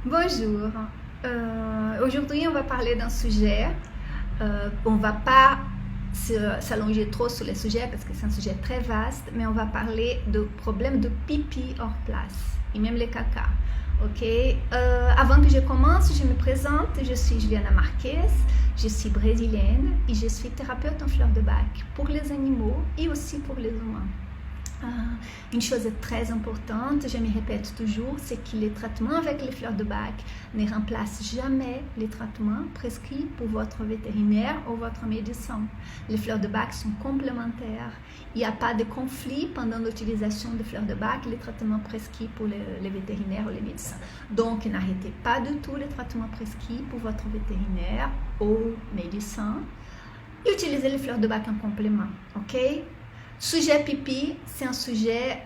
Bonjour. Aujourd'hui, on va parler d'un sujet. On ne va pas s'allonger trop sur le sujet parce que c'est un sujet très vaste, mais on va parler de problèmes de pipi hors place et même les caca. Ok. Avant que je commence, je me présente. Je suis Juliana Marquez. Je suis brésilienne et je suis thérapeute en fleurs de bac pour les animaux et aussi pour les humains. Une chose très importante, je me répète toujours, c'est que les traitements avec les fleurs de bac ne remplacent jamais les traitements prescrits pour votre vétérinaire ou votre médecin. Les fleurs de bac sont complémentaires. Il n'y a pas de conflit pendant l'utilisation des fleurs de bac, les traitements prescrits pour les vétérinaires ou les médecins. Donc, n'arrêtez pas du tout les traitements prescrits pour votre vétérinaire ou médecin. Utilisez les fleurs de bac en complément, ok? Sujet pipi, c'est un sujet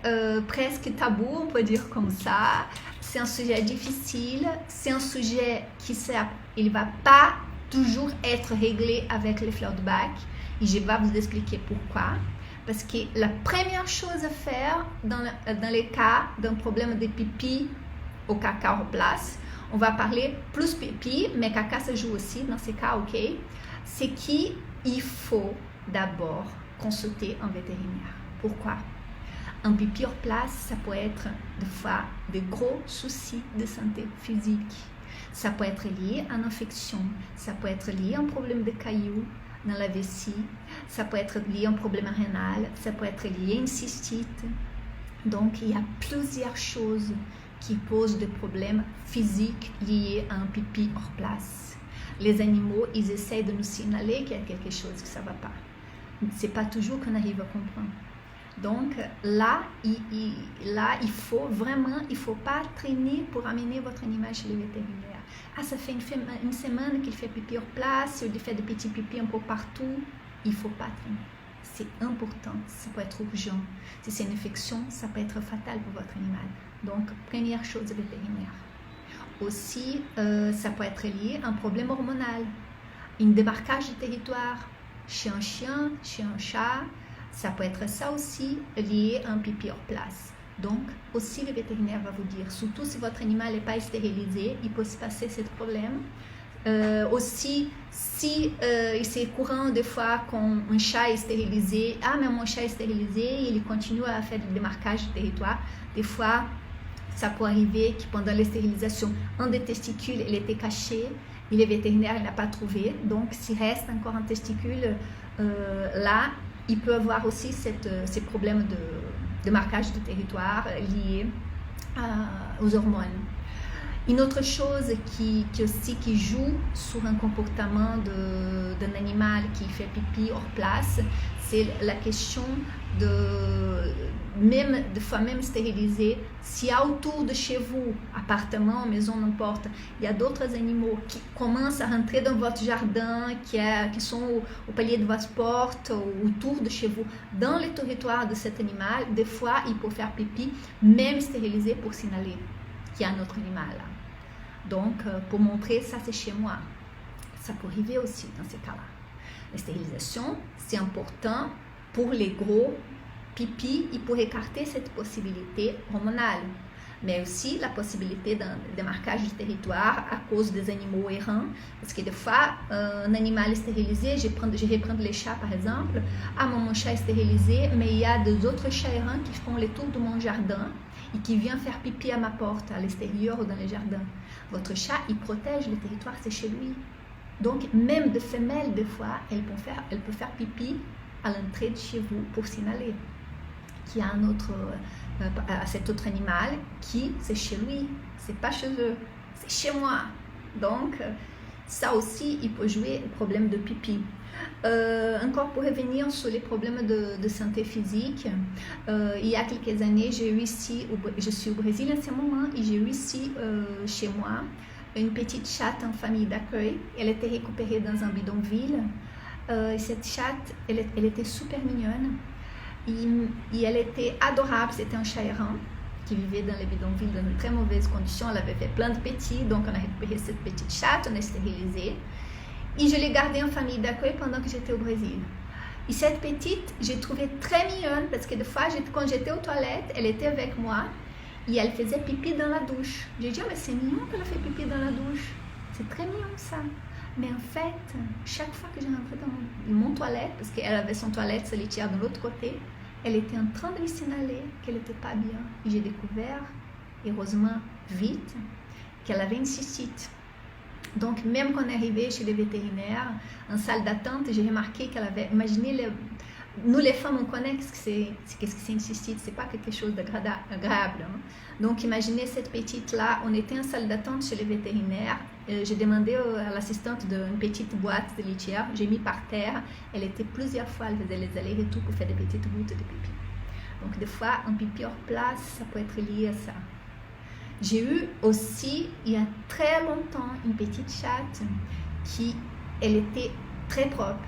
presque tabou, on peut dire comme ça. C'est un sujet difficile, c'est un sujet qui il ne va pas toujours être réglé avec les fleurs de bac. Et je vais vous expliquer pourquoi. Parce que la première chose à faire dans les cas d'un problème de pipi au caca en place, on va parler plus pipi, mais caca se joue aussi dans ces cas, ok? C'est qu'il faut d'abord consulter un vétérinaire. Pourquoi? Un pipi hors place, ça peut être des fois de gros soucis de santé physique. Ça peut être lié à une infection, ça peut être lié à un problème de cailloux dans la vessie, ça peut être lié à un problème rénal, ça peut être lié à une cystite. Donc, il y a plusieurs choses qui posent des problèmes physiques liés à un pipi hors place. Les animaux, ils essayent de nous signaler qu'il y a quelque chose qui ne va pas. C'est pas toujours qu'on arrive à comprendre. Donc là, il faut pas traîner pour amener votre animal chez le vétérinaire. Ah, ça fait une semaine qu'il fait pipi hors place, il fait des petits pipis un peu partout. Il faut pas traîner. C'est important, ça peut être urgent. Si c'est une infection, ça peut être fatal pour votre animal. Donc, première chose, vétérinaire. Aussi, ça peut être lié à un problème hormonal, un démarquage du territoire. Chez un chien, chez un chat, ça peut être ça aussi lié à un pipi hors place. Donc, aussi le vétérinaire va vous dire, surtout si votre animal n'est pas stérilisé, il peut se passer ce problème. Aussi, si c'est courant des fois quand un chat est stérilisé, mais mon chat est stérilisé, il continue à faire du démarquage du territoire. Des fois, ça peut arriver que pendant la stérilisation, un des testicules il était caché, et le vétérinaire n'a pas trouvé. Donc, s'il reste encore un testicule là, il peut avoir aussi ces problèmes de marquage du territoire liés aux hormones. Une autre chose qui joue sur un comportement d'un animal qui fait pipi hors place, c'est la question des fois même stérilisé. S'il y a autour de chez vous, appartement, maison, n'importe, il y a d'autres animaux qui commencent à rentrer dans votre jardin, qui sont au palier de votre porte, autour de chez vous, dans le territoire de cet animal, des fois il peut faire pipi, même stérilisé pour signaler qu'il y a un autre animal là. Donc, pour montrer, ça c'est chez moi. Ça peut arriver aussi dans ces cas-là. La stérilisation, c'est important pour les gros pipis et pour écarter cette possibilité hormonale. Mais aussi la possibilité d'un démarquage du territoire à cause des animaux errants. Parce que des fois, un animal est stérilisé, je vais prendre les chats par exemple. Mon chat est stérilisé, mais il y a des autres chats errants qui font le tour de mon jardin et qui viennent faire pipi à ma porte, à l'extérieur ou dans le jardin. Votre chat, il protège le territoire, c'est chez lui. Donc, même de femelles, des fois, elle peut faire pipi à l'entrée de chez vous pour signaler qu'il y a cet autre animal qui, c'est chez lui, c'est pas chez eux, c'est chez moi. Donc, ça aussi, il peut jouer au problème de pipi. Encore pour revenir sur les problèmes de santé physique, il y a quelques années, je suis au Brésil en ce moment et j'ai eu ici chez moi une petite chatte en famille d'accueil. Elle était récupérée dans un bidonville. Et cette chatte, elle était super mignonne et elle était adorable. C'était un chat errant qui vivait dans les bidonvilles dans de très mauvaises conditions. Elle avait fait plein de petits, donc on a récupéré cette petite chatte, on a stérilisé. Et je l'ai gardée en famille d'accueil pendant que j'étais au Brésil. Et cette petite, j'ai trouvé très mignonne parce que des fois, quand j'étais aux toilettes, elle était avec moi et elle faisait pipi dans la douche. J'ai dit, oh, mais c'est mignon qu'elle a fait pipi dans la douche. C'est très mignon ça. Mais en fait, chaque fois que je rentrais dans mon toilette, parce qu'elle avait son toilette solitaire de l'autre côté, elle était en train de lui signaler qu'elle n'était pas bien. Et j'ai découvert, heureusement vite, qu'elle avait une cystite. Donc, même quand on est arrivé chez les vétérinaires, en salle d'attente, j'ai remarqué qu'elle avait... Imaginez, nous les femmes, on connaît qu'est-ce que c'est une cystite, c'est pas quelque chose d'agréable. Hein? Donc, imaginez cette petite-là, on était en salle d'attente chez les vétérinaires, j'ai demandé à l'assistante d'une petite boîte de litière, j'ai mis par terre, elle était plusieurs fois, elle faisait les allers-retours pour faire des petites gouttes de pipi. Donc, des fois, un pipi hors place, ça peut être lié à ça. J'ai eu aussi, il y a très longtemps, une petite chatte elle était très propre.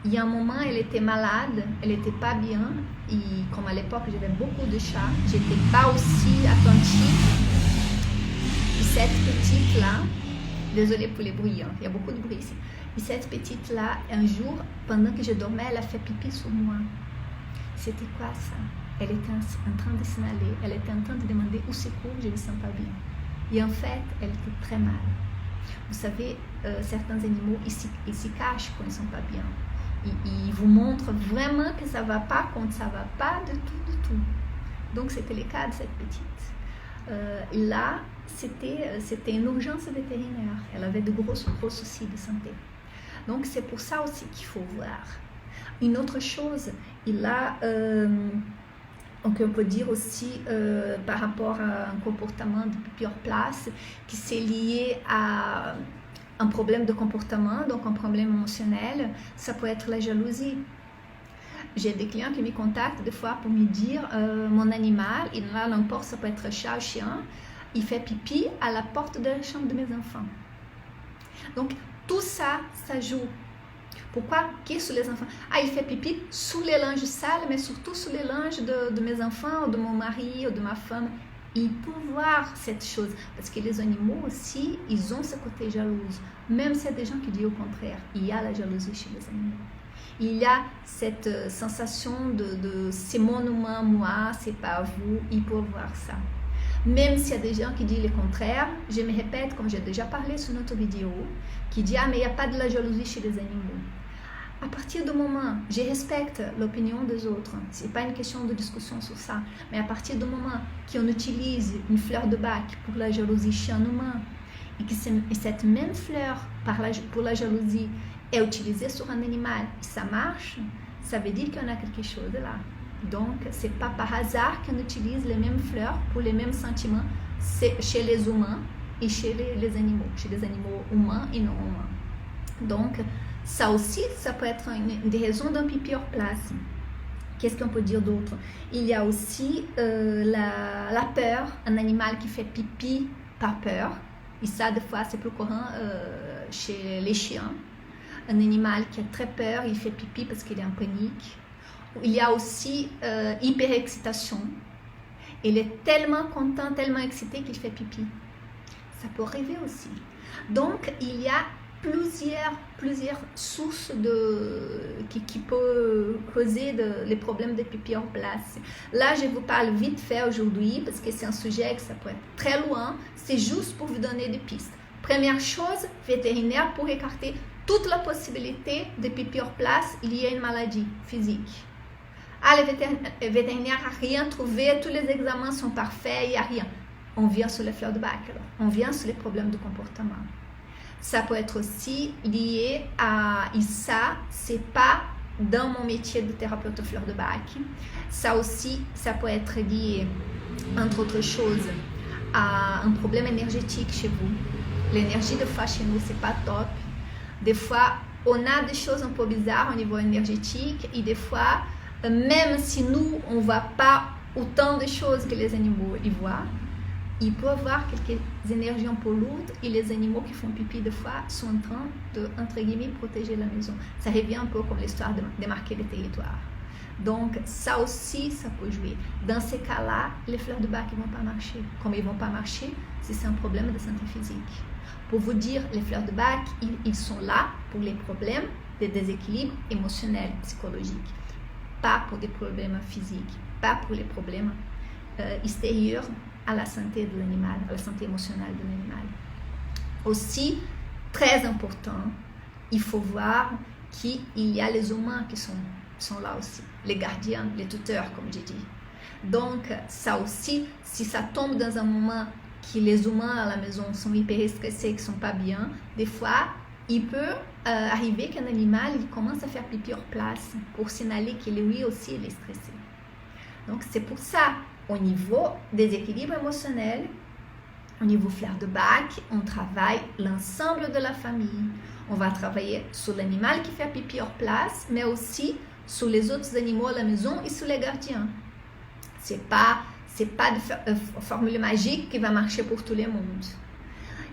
Il y a un moment, elle était malade, elle n'était pas bien. Et comme à l'époque, j'avais beaucoup de chats, j'étais pas aussi attentive. Et cette petite-là, désolée pour les bruits, hein, il y a beaucoup de bruit ici. Et cette petite-là, un jour, pendant que je dormais, elle a fait pipi sur moi. C'était quoi ça? Elle était en train de signaler, elle était en train de demander au secours, je ne me sens pas bien. Et en fait, elle était très mal. Vous savez, certains animaux, ils s'y cachent quand ils ne sont pas bien. Ils vous montrent vraiment que ça ne va pas quand ça ne va pas du tout. Donc, c'était le cas de cette petite. Là, c'était une urgence vétérinaire. Elle avait de gros soucis de santé. Donc, c'est pour ça aussi qu'il faut voir. Une autre chose, donc on peut dire aussi par rapport à un comportement de pipi hors place qui s'est lié à un problème de comportement, donc un problème émotionnel, ça peut être la jalousie. J'ai des clients qui me contactent des fois pour me dire mon animal, là n'importe, ça peut être chat ou chien, il fait pipi à la porte de la chambre de mes enfants. Donc tout ça, ça joue. Pourquoi? Qui est sous les enfants? Ah, il fait pipi sous les linges sales, mais surtout sous les linges de mes enfants, ou de mon mari, ou de ma femme. Il peut voir cette chose, parce que les animaux aussi, ils ont ce côté jaloux. Même s'il y a des gens qui disent au contraire, il y a la jalousie chez les animaux. Il y a cette sensation de c'est mon humain, moi, c'est pas vous, il peut voir ça. Même s'il y a des gens qui disent le contraire, je me répète, comme j'ai déjà parlé sur notre vidéo, qui dit ah mais il n'y a pas de la jalousie chez les animaux. À partir du moment, je respecte l'opinion des autres, ce n'est pas une question de discussion sur ça, mais à partir du moment qu'on utilise une fleur de bac pour la jalousie chez un humain, et que cette même fleur pour la jalousie est utilisée sur un animal, et ça marche, ça veut dire qu'il y en a quelque chose là. Donc, ce n'est pas par hasard qu'on utilise les mêmes fleurs pour les mêmes sentiments chez les humains et chez les animaux humains et non humains. Donc, ça aussi, ça peut être une des raisons d'un pipi hors place. Qu'est-ce qu'on peut dire d'autre? Il y a aussi la peur, un animal qui fait pipi par peur. Et ça, des fois, c'est plus courant chez les chiens. Un animal qui a très peur, il fait pipi parce qu'il est en panique. Il y a aussi hyperexcitation. Il est tellement content, tellement excité qu'il fait pipi. Ça peut arriver aussi. Donc, il y a plusieurs sources qui peuvent causer les problèmes de pipi hors place. Là, je vous parle vite fait aujourd'hui parce que c'est un sujet que ça peut être très loin. C'est juste pour vous donner des pistes. Première chose, vétérinaire pour écarter toute la possibilité de pipi hors place liée à une maladie physique. Ah, le vétérinaire n'a rien trouvé, tous les examens sont parfaits, il n'y a rien. On vient sur les fleurs de bac, alors. On vient sur les problèmes de comportement. Ça peut être aussi lié à, et ça, c'est pas dans mon métier de thérapeute fleur de bac. Ça aussi, ça peut être lié, entre autres choses, à un problème énergétique chez vous. L'énergie, des fois, chez nous, c'est pas top. Des fois, on a des choses un peu bizarres au niveau énergétique et des fois, même si nous, on ne voit pas autant de choses que les animaux y voient, il peut y avoir quelques énergies un peu lourdes et les animaux qui font pipi des fois sont en train de, entre guillemets, protéger la maison. Ça revient un peu comme l'histoire de démarquer les territoires. Donc, ça aussi, ça peut jouer. Dans ces cas-là, les fleurs de bac ne vont pas marcher. Comme ils ne vont pas marcher, si c'est un problème de santé physique. Pour vous dire, les fleurs de bac, ils sont là pour les problèmes de déséquilibre émotionnel, psychologique. Pas pour des problèmes physiques, pas pour les problèmes extérieure à la santé de l'animal, à la santé émotionnelle de l'animal. Aussi, très important, il faut voir qu'il y a les humains qui sont là aussi, les gardiens, les tuteurs, comme j'ai dit. Donc, ça aussi, si ça tombe dans un moment que les humains à la maison sont hyper stressés, qui ne sont pas bien, des fois, il peut arriver qu'un animal il commence à faire pipi hors place pour signaler qu'il lui aussi il est stressé. Donc, c'est pour ça, au niveau des équilibres émotionnels, au niveau fleur de bac, on travaille l'ensemble de la famille. On va travailler sur l'animal qui fait pipi hors place, mais aussi sur les autres animaux à la maison et sur les gardiens. C'est pas de formule magique qui va marcher pour tout le monde.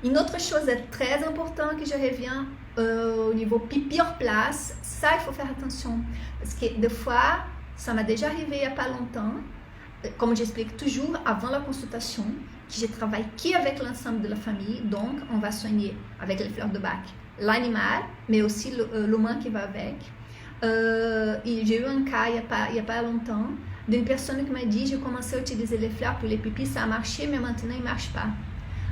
Une autre chose très importante que je reviens au niveau pipi hors place, ça il faut faire attention. Parce que des fois, ça m'a déjà arrivé il n'y a pas longtemps, comme j'explique toujours avant la consultation, que je travaille qu'avec l'ensemble de la famille, donc on va soigner avec les fleurs de bac l'animal, mais aussi l'humain qui va avec. J'ai eu un cas il n'y a pas longtemps d'une personne qui m'a dit j'ai commencé à utiliser les fleurs pour les pipis, ça a marché, mais maintenant il ne marche pas.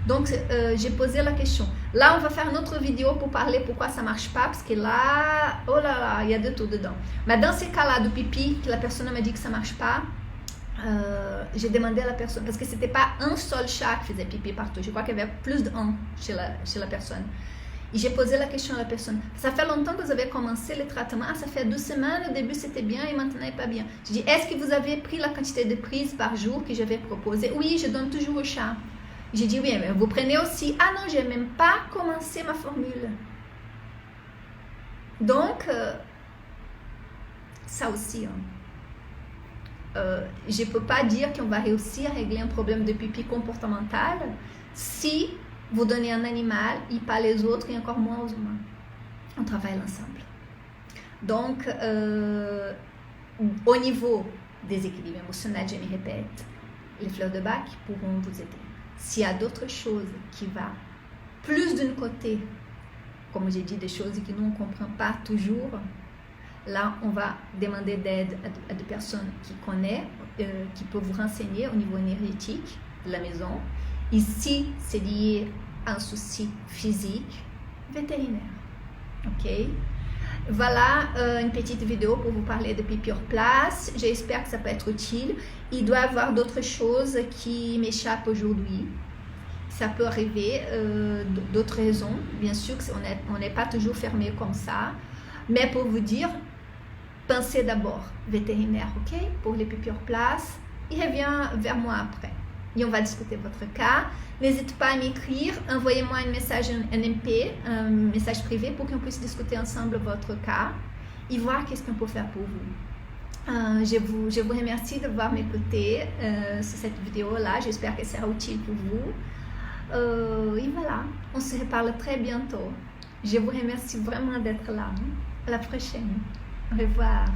Donc j'ai posé la question. Là on va faire une autre vidéo pour parler pourquoi ça ne marche pas, parce que là, oh là là, il y a de tout dedans. Mais dans ces cas-là de pipi, que la personne m'a dit que ça ne marche pas, j'ai demandé à la personne, parce que ce n'était pas un seul chat qui faisait pipi partout, je crois qu'il y avait plus d'un chez la personne. Et j'ai posé la question à la personne, ça fait longtemps que vous avez commencé le traitement, ça fait 2 semaines, au début c'était bien et maintenant n'est pas bien. J'ai dit, est-ce que vous avez pris la quantité de prises par jour que j'avais proposé? Oui, je donne toujours au chat. J'ai dit, oui, mais vous prenez aussi? Ah non, je n'ai même pas commencé ma formule. Donc, ça aussi, je ne peux pas dire qu'on va réussir à régler un problème de pipi comportemental si vous donnez un animal et pas les autres et encore moins aux humains. On travaille ensemble. Donc, au niveau des équilibres émotionnels, je me répète, les fleurs de bac pourront vous aider. S'il y a d'autres choses qui vont plus d'un côté, comme j'ai dit, des choses que nous ne comprenons pas toujours, là, on va demander d'aide à des personnes qui connaissent, qui peuvent vous renseigner au niveau énergétique de la maison. Ici, c'est lié à un souci physique, vétérinaire. Ok? Voilà une petite vidéo pour vous parler de pipi hors place. J'espère que ça peut être utile. Il doit y avoir d'autres choses qui m'échappent aujourd'hui. Ça peut arriver, d'autres raisons. Bien sûr qu'on n'est pas toujours fermé comme ça. Mais pour vous dire, pensez d'abord vétérinaire, ok? Pour les pipi hors place. Et reviens vers moi après. Et on va discuter votre cas. N'hésitez pas à m'écrire, envoyez-moi un message en MP, un message privé pour qu'on puisse discuter ensemble votre cas et voir qu'est-ce qu'on peut faire pour vous. Je vous remercie d'avoir m'écouté sur cette vidéo-là. J'espère qu'elle sera utile pour vous. Et voilà, on se reparle très bientôt. Je vous remercie vraiment d'être là. À la prochaine. Au revoir.